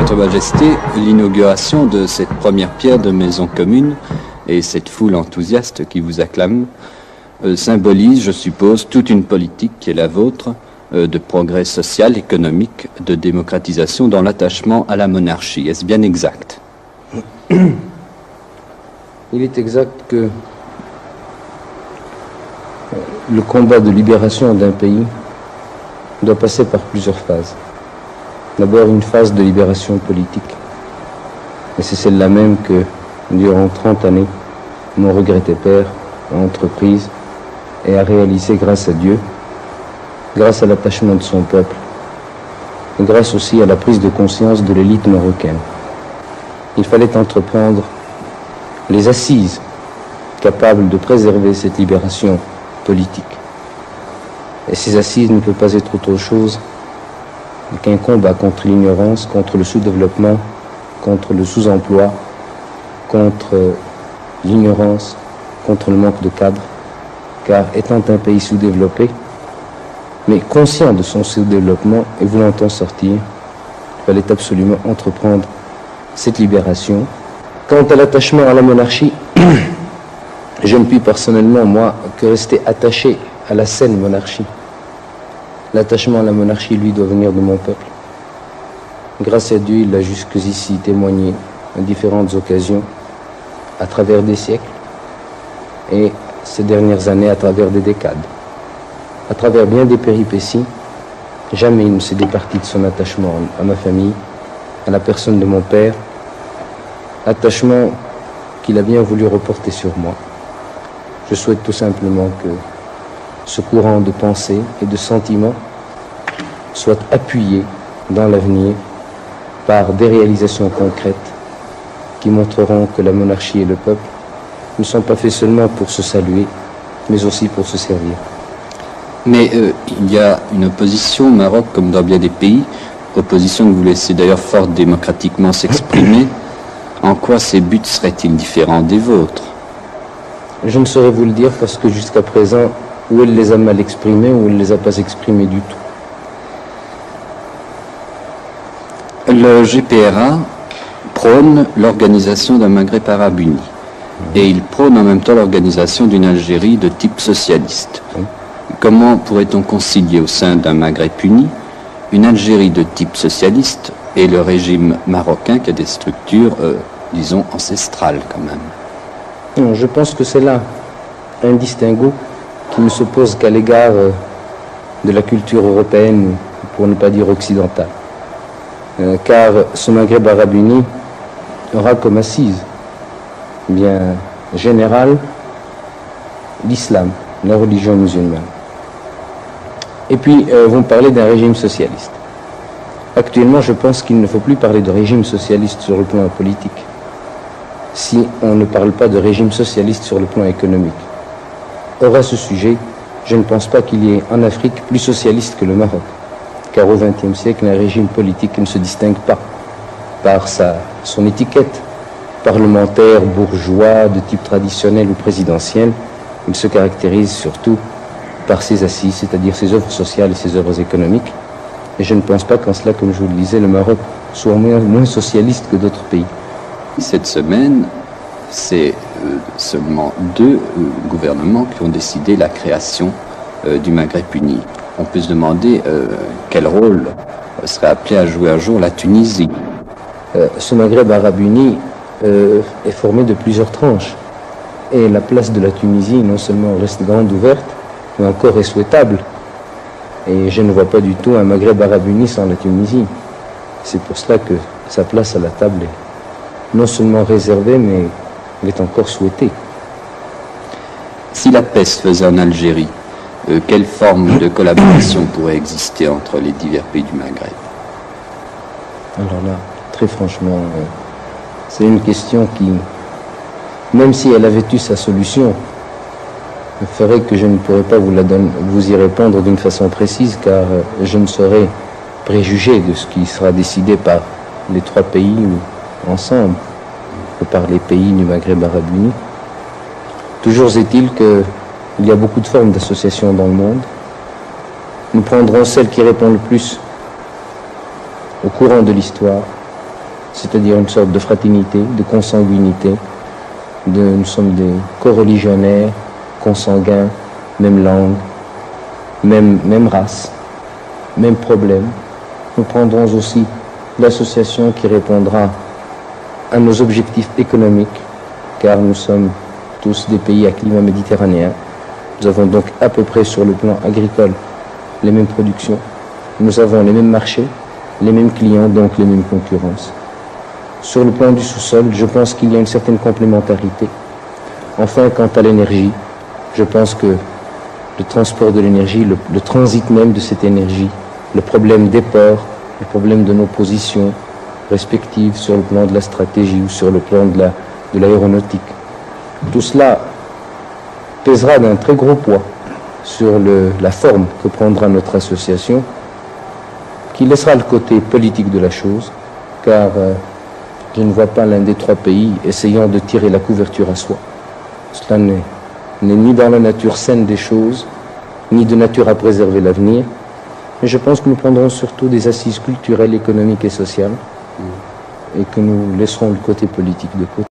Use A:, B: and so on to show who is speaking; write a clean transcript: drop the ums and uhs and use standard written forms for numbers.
A: Votre Majesté, l'inauguration de cette première pierre de maison commune et cette foule enthousiaste qui vous acclame symbolise, je suppose, toute une politique qui est la vôtre de progrès social, économique, de démocratisation dans l'attachement à la monarchie. Est-ce bien exact?
B: Il est exact que le combat de libération d'un pays doit passer par plusieurs phases. D'abord une phase de libération politique. Et c'est celle-là même que, durant 30 années, mon regretté père a entreprise et a réalisé grâce à Dieu, grâce à l'attachement de son peuple, et grâce aussi à la prise de conscience de l'élite marocaine. Il fallait entreprendre les assises capables de préserver cette libération politique. Et ces assises ne peuvent pas être autre chose qu'un combat contre l'ignorance, contre le sous-développement, contre le sous-emploi, contre l'ignorance, contre le manque de cadres. Car étant un pays sous-développé, mais conscient de son sous-développement et voulant en sortir, il fallait absolument entreprendre cette libération. Quant à l'attachement à la monarchie, je ne puis personnellement, moi, que rester attaché à la saine monarchie. L'attachement à la monarchie, lui, doit venir de mon peuple. Grâce à Dieu, il l'a jusqu'ici témoigné à différentes occasions, à travers des siècles, et ces dernières années à travers des décades. À travers bien des péripéties, jamais il ne s'est départi de son attachement à ma famille, à la personne de mon père, attachement qu'il a bien voulu reporter sur moi. Je souhaite tout simplement que ce courant de pensée et de sentiments soit appuyé dans l'avenir par des réalisations concrètes qui montreront que la monarchie et le peuple ne sont pas faits seulement pour se saluer, mais aussi pour se servir.
A: Mais il y a une opposition au Maroc, comme dans bien des pays, opposition que vous laissez d'ailleurs fort démocratiquement s'exprimer. En quoi ces buts seraient-ils différents des vôtres?
B: Je ne saurais vous le dire parce que jusqu'à présent, ou elle les a mal exprimés ou elle ne les a pas exprimés du tout.
A: Le GPRA prône l'organisation d'un Maghreb arabe uni. Et il prône en même temps l'organisation d'une Algérie de type socialiste. Comment pourrait-on concilier au sein d'un Maghreb uni une Algérie de type socialiste et le régime marocain qui a des structures, disons, ancestrales quand même?
B: Non, je pense que c'est là un distinguo qui ne s'oppose qu'à l'égard de la culture européenne, pour ne pas dire occidentale. Car ce Maghreb arabe uni aura comme assise bien générale l'islam, la religion musulmane. Et puis, vous me parlez d'un régime socialiste. Actuellement, je pense qu'il ne faut plus parler de régime socialiste sur le plan politique si on ne parle pas de régime socialiste sur le plan économique. Or, à ce sujet, je ne pense pas qu'il y ait en Afrique plus socialiste que le Maroc, car au XXe siècle, un régime politique ne se distingue pas par son étiquette parlementaire, bourgeois, de type traditionnel ou présidentiel. Il se caractérise surtout par ses assises, c'est-à-dire ses œuvres sociales et ses œuvres économiques. Et je ne pense pas qu'en cela, comme je vous le disais, le Maroc soit moins socialiste que d'autres pays.
A: Cette semaine, c'est seulement 2 gouvernements qui ont décidé la création du Maghreb uni. On peut se demander quel rôle serait appelé à jouer un jour la Tunisie.
B: Ce Maghreb arabe uni est formé de plusieurs tranches. Et la place de la Tunisie non seulement reste grande ouverte, mais encore est souhaitable. Et je ne vois pas du tout un Maghreb arabe uni sans la Tunisie. C'est pour cela que sa place à la table est non seulement réservée, mais elle est encore souhaitée.
A: Si la paix se faisait en Algérie, quelle forme de collaboration pourrait exister entre les divers pays du Maghreb?
B: Alors là, très franchement, c'est une question qui, même si elle avait eu sa solution, ferait que je ne pourrais pas vous y répondre d'une façon précise, car je ne saurais préjuger de ce qui sera décidé par les 3 pays ou ensemble, ou par les pays du Maghreb arabe uni. Toujours est-il qu'il y a beaucoup de formes d'associations dans le monde. Nous prendrons celle qui répond le plus au courant de l'histoire, c'est-à-dire une sorte de fraternité, de consanguinité. Nous sommes des coreligionnaires, consanguins, même langue, même race, même problème. Nous prendrons aussi l'association qui répondra à nos objectifs économiques, car nous sommes tous des pays à climat méditerranéen. Nous avons donc à peu près sur le plan agricole les mêmes productions. Nous avons les mêmes marchés, les mêmes clients, donc les mêmes concurrences. Sur le plan du sous-sol, je pense qu'il y a une certaine complémentarité. Enfin, quant à l'énergie, je pense que le transport de l'énergie, le transit même de cette énergie, le problème des ports, le problème de nos positions respectives sur le plan de la stratégie ou sur le plan de l'aéronautique, tout cela pèsera d'un très gros poids sur la forme que prendra notre association, qui laissera le côté politique de la chose, car je ne vois pas l'un des trois pays essayant de tirer la couverture à soi. Cela n'est ni dans la nature saine des choses, ni de nature à préserver l'avenir, mais je pense que nous prendrons surtout des assises culturelles, économiques et sociales, et que nous laisserons le côté politique de côté.